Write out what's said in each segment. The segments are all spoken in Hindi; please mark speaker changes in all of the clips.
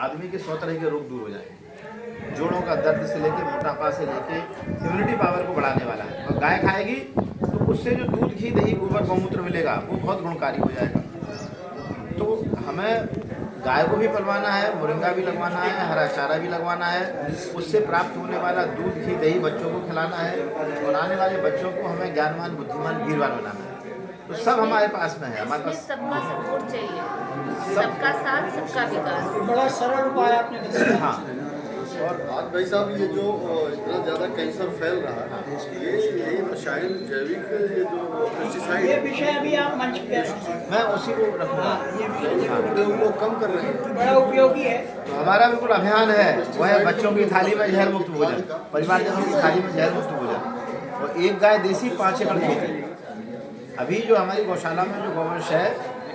Speaker 1: आदमी के 100 तरह के रोग दूर हो जाएंगे। जोड़ों का दर्द से लेके मोटापा से लेके इम्यूनिटी पावर को बढ़ाने वाला है। और गाय खाएगी तो उससे जो दूध घी दही गोबर गौमूत्र मिलेगा वो बहुत गुणकारी हो जाएगा। तो हमें गाय को भी पलवाना है, मुर्गा भी लगवाना है, हरा चारा भी लगवाना है, उससे प्राप्त होने वाला दूध घी दही बच्चों को खिलाना है और आने वाले बच्चों को हमें ज्ञानवान बुद्धिमान वीरवान बनाना है। तो सब हमारे पास में है, हमारे पास
Speaker 2: सबका सपोर्ट चाहिए, सबका साथ सबका विकास।
Speaker 3: बड़ा सरल उपाय आपने बताया।
Speaker 1: हाँ।
Speaker 4: और आज भाई साहब ये जो इतना ज़्यादा कैंसर फैल रहा है, ये यही रसायन जैविक ये जो पेस्टिसाइड
Speaker 3: ये विषय अभी आप मंच पे
Speaker 1: मैं उसी को रखूँगा।
Speaker 3: ये विषय
Speaker 4: उनको कम कर रहे हैं।
Speaker 3: बड़ा उपयोगी है।
Speaker 1: तो हमारा बिल्कुल अभियान है, वह है बच्चों की थाली में जहर मुक्त भोजन, परिवारजनों की थाली में जहर मुक्त भोजन। और एक गाय देसी 5 एकड़ खेती। अभी जो हमारी गौशाला में जो गौवंश है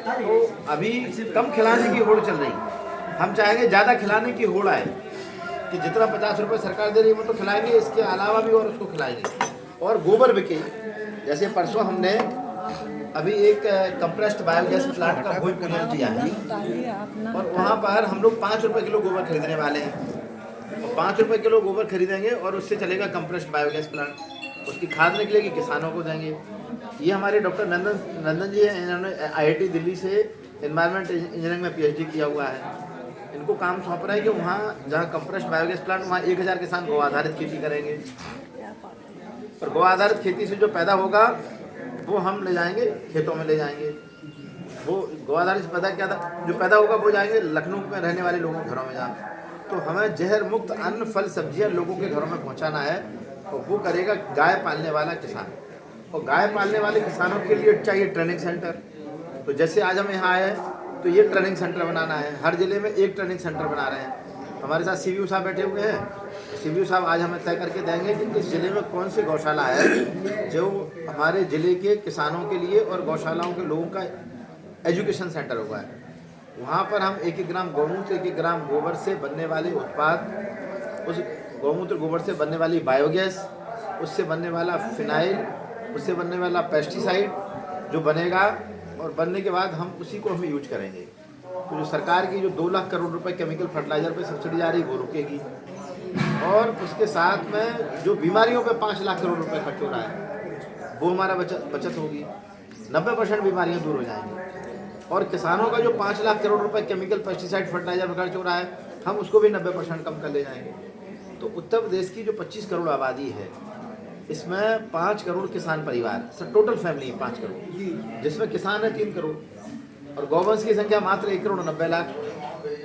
Speaker 1: तो अभी कम खिलाने की होड़ चल रही है। हम चाहेंगे ज़्यादा खिलाने की होड़ आए कि जितना 50 रुपये सरकार दे रही है वो तो खिलाएंगे, इसके अलावा भी और उसको खिलाएंगे। और गोबर बिके, जैसे परसों हमने अभी एक कंप्रेस्ड बायोगैस प्लांट का भोज पूजन किया है और वहाँ पर हम लोग 5 रुपये किलो गोबर खरीदने वाले हैं। और 5 रुपये किलो गोबर खरीदेंगे और उससे चलेगा कंप्रेस्ड बायोगैस प्लांट। उसकी खाद निकलेगी, किसानों को देंगे। ये हमारे डॉक्टर नंदन जी हैं, इन्होंने IIT दिल्ली से एनवायरमेंट इंजीनियरिंग में PhD किया हुआ है। इनको काम सौंप रहा है कि वहाँ जहाँ कंप्रेस्ड बायोगैस प्लांट, वहाँ 1000 किसान गौ आधारित खेती करेंगे और गौ आधारित खेती से जो पैदा होगा वो हम ले जाएंगे, खेतों में ले जाएंगे। वो गौ आधारित जो पैदा होगा वो जाएंगे लखनऊ में रहने वाले लोगों के घरों में जाएंगे। तो हमें जहर मुक्त अन्न फल सब्जियाँ लोगों के घरों में पहुँचाना है और वो करेगा गाय पालने वाला किसान। और गाय पालने वाले किसानों के लिए चाहिए ट्रेनिंग सेंटर। तो जैसे आज हम यहाँ आए तो ये ट्रेनिंग सेंटर बनाना है, हर जिले में एक ट्रेनिंग सेंटर बना रहे हैं। हमारे साथ CBO साहब बैठे हुए हैं। CBO साहब आज हमें तय करके देंगे कि इस जिले में कौन सी गौशाला है जो हमारे जिले के किसानों के लिए और गौशालाओं के लोगों का एजुकेशन सेंटर होगा। वहाँ पर हम 1-1 ग्राम गौमूत्र, 1-1 ग्राम गोबर से बनने वाले उत्पाद, उस गौमूत्र गोबर से बनने वाली बायोगैस, उससे बनने वाला फिनाइल, उससे बनने वाला पेस्टिसाइड जो बनेगा और बनने के बाद हम उसी को हम यूज करेंगे। तो जो सरकार की जो 2 लाख करोड़ रुपए केमिकल फर्टिलाइजर पे सब्सिडी आ रही वो रुकेगी और उसके साथ में जो बीमारियों पे 5 लाख करोड़ रुपए खर्च हो रहा है वो हमारा बचत होगी। 90% बीमारियां दूर हो जाएंगी। और किसानों का जो 5 लाख करोड़ रुपए केमिकल पेस्टिसाइड फर्टिलाइजर पर खर्च हो रहा है हम उसको भी 90% कम कर ले जाएंगे। तो उत्तर प्रदेश की जो 25 करोड़ आबादी है इसमें 5 करोड़ किसान परिवार, सर टोटल फैमिली 5 करोड़, जिसमें किसान है 3 करोड़ और गौवंश की संख्या मात्र 1 करोड़ 90 लाख।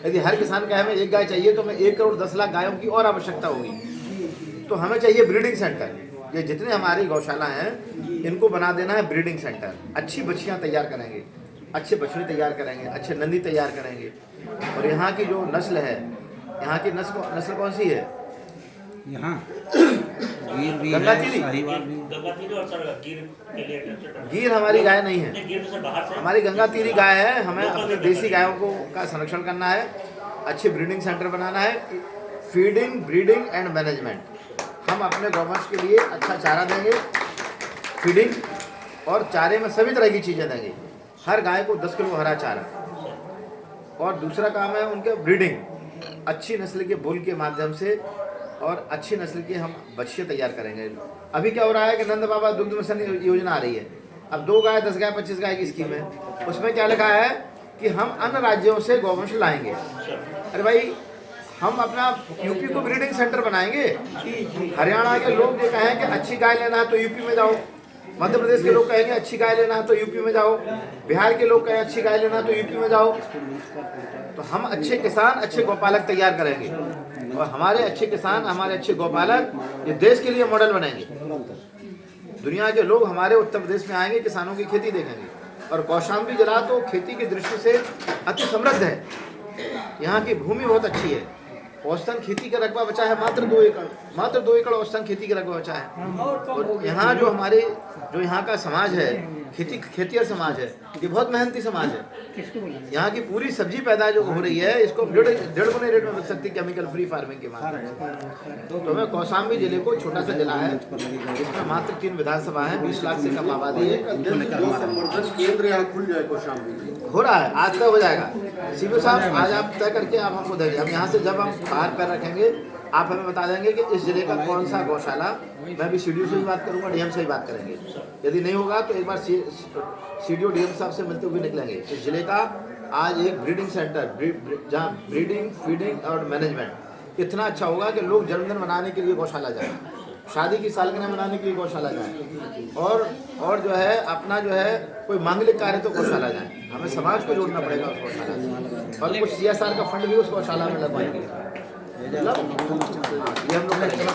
Speaker 1: यदि हर किसान का हमें 1 गाय चाहिए तो हमें 1 करोड़ 10 लाख गायों की और आवश्यकता होगी। तो हमें चाहिए ब्रीडिंग सेंटर। ये जितने हमारी गौशाला हैं इनको बना देना है ब्रीडिंग सेंटर। अच्छी बछियाँ तैयार करेंगे, अच्छे बछड़े तैयार करेंगे, अच्छे नंदी तैयार करेंगे। और यहाँ की जो नस्ल है, यहाँ की नस्ल कौन सी है?
Speaker 5: यहाँ गिर भी
Speaker 1: गंगा
Speaker 5: है,
Speaker 1: तीरी।
Speaker 5: साहिवाल भी।
Speaker 1: गिर हमारी गाय नहीं है,
Speaker 6: गिर तो बाहर से
Speaker 1: हमारी गंगा तीरी गाय है। हमें अपनी देसी गायों को का संरक्षण करना है, अच्छे ब्रीडिंग सेंटर बनाना है, फीडिंग ब्रीडिंग एंड मैनेजमेंट। हम अपने गौवंश के लिए अच्छा चारा देंगे, फीडिंग और चारे में सभी तरह की चीज़ें देंगे। हर गाय को 10 किलो हरा चारा। और दूसरा काम है उनके ब्रीडिंग, अच्छी नस्ल के बुल के माध्यम से और अच्छी नस्ल के हम बछिया तैयार करेंगे। अभी क्या हो रहा है कि नंद बाबा दुग्ध मिशन योजना आ रही है। अब 2 गाय 10 गाय 25 गाय की स्कीम है। उसमें क्या लिखा है कि हम अन्य राज्यों से गौवंश लाएंगे। अरे भाई हम अपना यूपी को ब्रीडिंग सेंटर बनाएंगे। हरियाणा के लोग ये कहें कि अच्छी गाय लेना है तो यूपी में जाओ, मध्य प्रदेश के लोग कहेंगे अच्छी गाय लेना है तो यूपी में जाओ, बिहार के लोग कहें अच्छी गाय लेना है तो यूपी में जाओ। तो हम अच्छे किसान अच्छे गौपालक तैयार करेंगे और हमारे अच्छे किसान हमारे अच्छे गौपालक ये देश के लिए मॉडल बनेंगे। दुनिया के लोग हमारे उत्तर प्रदेश में आएंगे, किसानों की खेती देखेंगे। और कौशाम्बी जिला तो खेती की दृष्टि से अति समृद्ध है। यहाँ की भूमि बहुत अच्छी है। औसतन खेती का रकबा बचा है मात्र 2 एकड़, मात्र 2 एकड़ औसतन खेती का रकबा बचा है। और यहाँ जो यहाँ का समाज है, खेतिहर समाज है, ये बहुत मेहनती समाज है। यहाँ की पूरी सब्जी पैदा जो हो रही है इसको 1.5 गुने रेट में मिल सकती है केमिकल फ्री फार्मिंग के माध्यम से। तो हमें कौशाम्बी जिले को छोटा सा जिला है जिसमें मात्र 3 विधानसभा है, 20 लाख से कम आबादी है।
Speaker 4: संवर्धन केंद्र यहाँ खुल जाए कौशाम्बी में।
Speaker 1: हो रहा है, आज तक हो जाएगा। सीबी साहब आज आप तय करके आप हमको देंगे, हम यहाँ से जब हम बाहर पैर रखेंगे आप हमें बता देंगे कि इस जिले का कौन सा गौशाला, मैं भी सीडीओ से भी बात करूँगा, डीएम से भी बात करेंगे। यदि नहीं होगा तो एक बार सीडीओ डीएम साहब से मिलते हुए निकलेंगे। इस जिले का आज एक ब्रीडिंग सेंटर, जहाँ ब्रीडिंग, फीडिंग और मैनेजमेंट इतना अच्छा होगा कि लोग जन्मदिन मनाने के लिए गौशाला जाएँ, शादी की सालगिरह मनाने के लिए गौशाला जाएँ, और जो है अपना जो है कोई मांगलिक कार्य तो गौशाला जाएँ। हमें समाज को जोड़ना पड़ेगा उस गौशाला से, और कुछ CSR का फंड भी उस गौशाला में लगवाएंगे। मतलब ये हम लोग करेंगे।